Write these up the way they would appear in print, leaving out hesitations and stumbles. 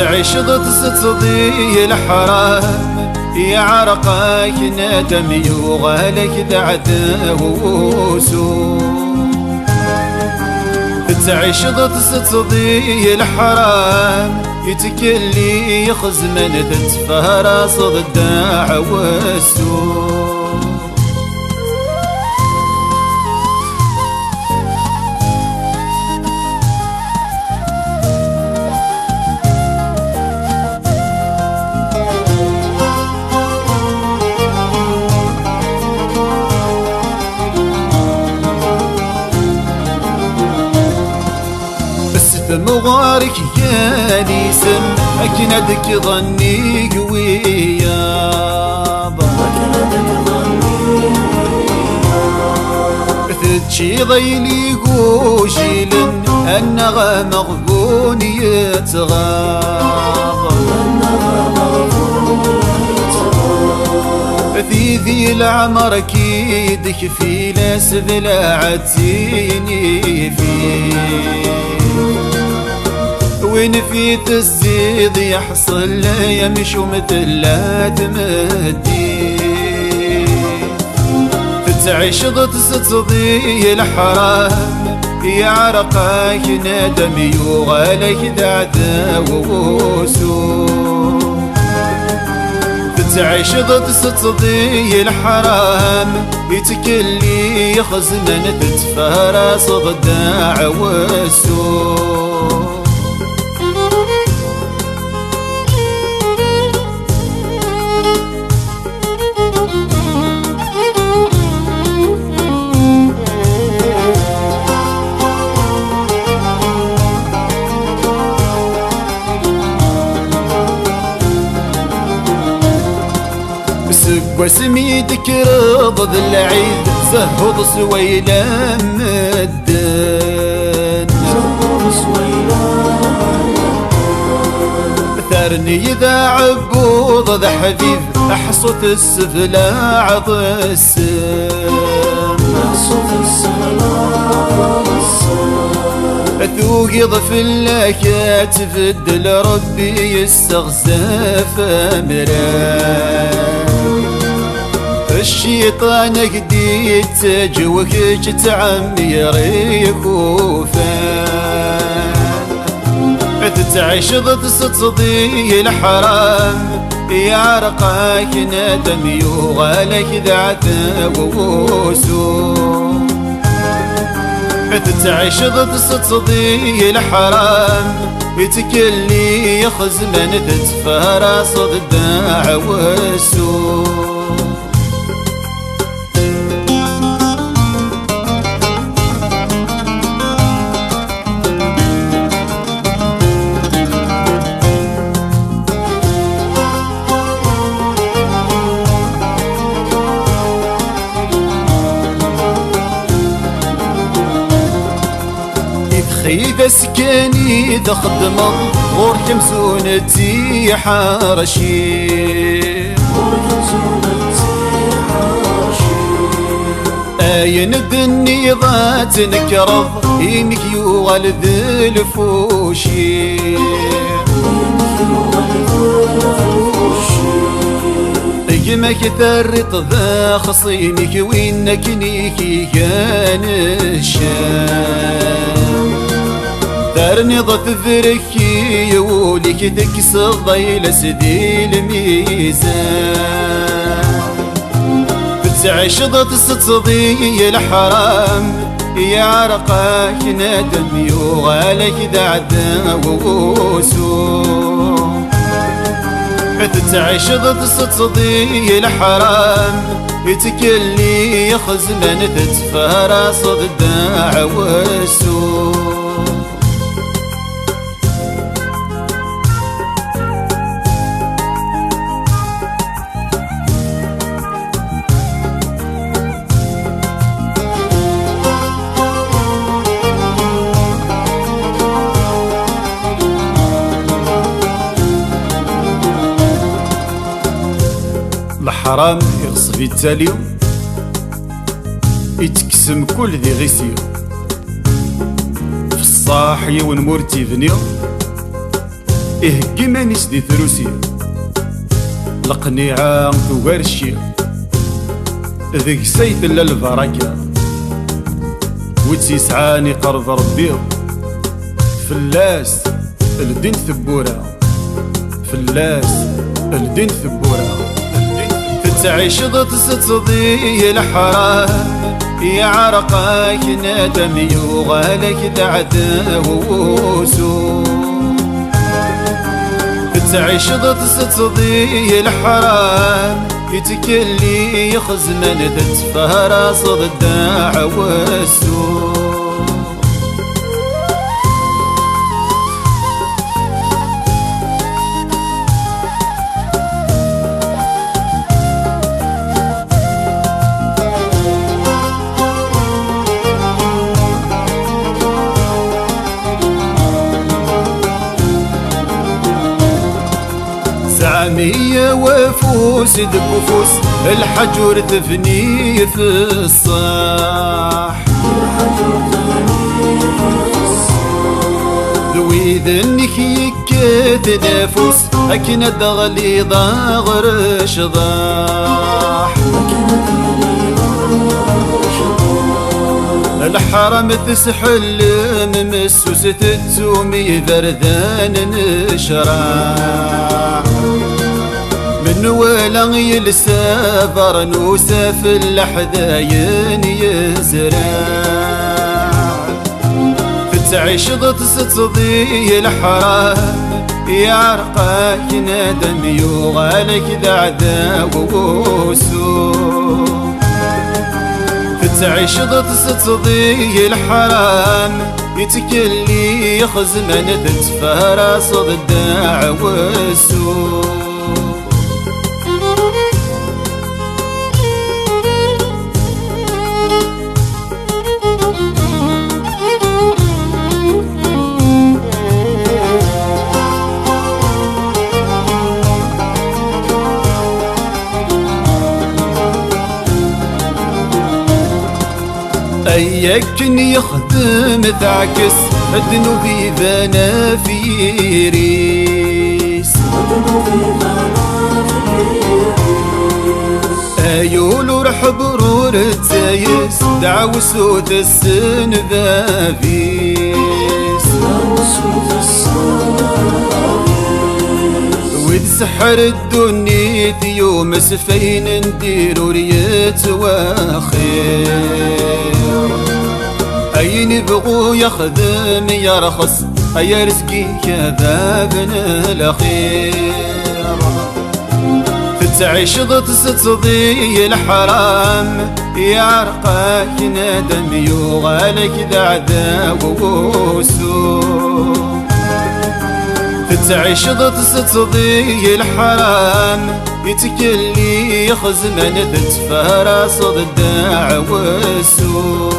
تعيش ضد ستضي الحرام يا عرقك ندم يغالك دعدوسو تعيش ضد ستضي الحرام يتكلي يخزمن تتفهرس ضد عوسو مغارك يا نيسم أكندك ظني قوية تتشي ضيلي قوشيل النغى مغبون يتغاض ذي العمر كيدك في لاس ذلعتيني فيه وين في الزيد يحصل يمشي مثل لا تمدي تعيش ضد ستضي الحرام يا عرقك ندم يغالك دعدوسو تعيش ضد ستضي الحرام يتكلي يخزمن تتفارس ضد عوسو وسميدك رضض العيد زهض سويلة مدن ثارني ذا عبوض ذا حبيب أحصت السفلى عضسم توقظ في اللاكات تفدل ربي يستغزف أمران الشيطان قديت تجوك تعمير يكوفان تتعيش ضد ستضي الحرام يا عرقك ندم يغالك دعدوسو تتعيش ضد ستضي الحرام يتكلي يخزمن تتفارس ضد عوسو خيد سكاني ذا خدمة غور كمزونتي حارشي آين الدني ذات نكرض إيمك يوغل ذي الفوشي يمك ثرط ذا خصيمك وينك نيكي كان الشام دارني ضد ذركي يوليك تكسر ضيل سدي الميزان بتعيش ضد ستضي الحرام يا عرقك ندم يغالك دعدوسو تعيش ضد ستضي الحرام يتكلي يخزمن تتفارس ضد عوسو الحرام يغصب التالي يتكسم كل ذي غيسيو في الصاحي ونمورتي فنيو إهكي مانيس دي ثروسي القنيعة توارشي ذيك سيت إلا البركة وتسعاني قرض ربي فلاس الدين ثبورة فلاس الدين ثبورة تعيش ضد تصدي الحرام يا عرقك ندم يغالك دعدوسو تعيش ضد تصدي الحرام يتكلي يخزمن تتفهر صد الدعوسو زعمية وفوس دبوفوس الحجر تفني في الصاح ذوي ذنك يكت نفوس أكن الدغلي ضاغر شضاح الحرم تسحل ممسوس تتومي بردان نشراح من ولا يلسى برنوسة في الحذاين يزرع تعيش ضد تصدي الحرام يعرقك ندم يغالك دعداوسو تعيش ضد تصدي الحرام يتكلي يخزمن تتفارى صد الدعوسو أيكن يخدم تعكس الذنوبي بنا في ريس أيولو رحب رور تسايس دعوسو تسن بافيس وذ سحر الدنيا يوم سفين نديرو ريت واخير أين بغو يخدم يرخص أي رزقي كذابنا الأخير تعيش ضد تصدي الحرام يعرقك ندم يغالك دعداوسو تعيش ضد تصدي الحرام يتكلي يخزمن تتفارى صد الدعوسو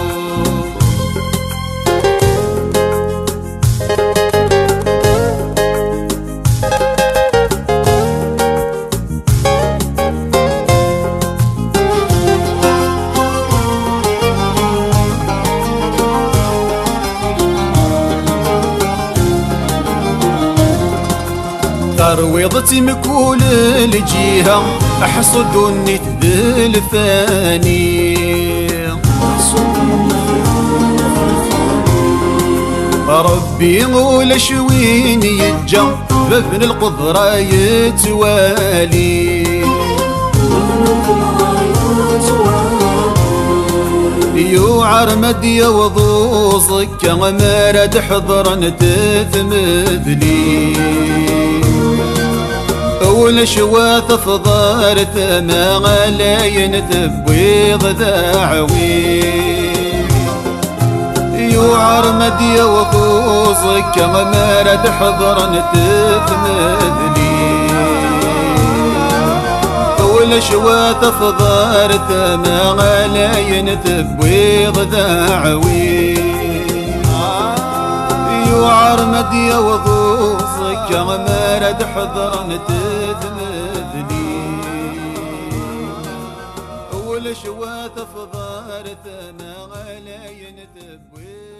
ترويضتي مكول الجهة أحصدني تذل ثاني ربي غول شوين يتجا بابن القدرة يتوالي يوعر مدي وضوصك كغمارد حضرا تثمذلي أول شواث فضار ثما غلاين تبويض دعوي يوعر مدي وضوصك كغمارد حضرا تثمذلي أول شواث فضار ثما غلاين تبويض دعوي يوعر مدي وضوصك كغمارد حضرا تثمذلي أول شواث فضار ثما غلاين تبويض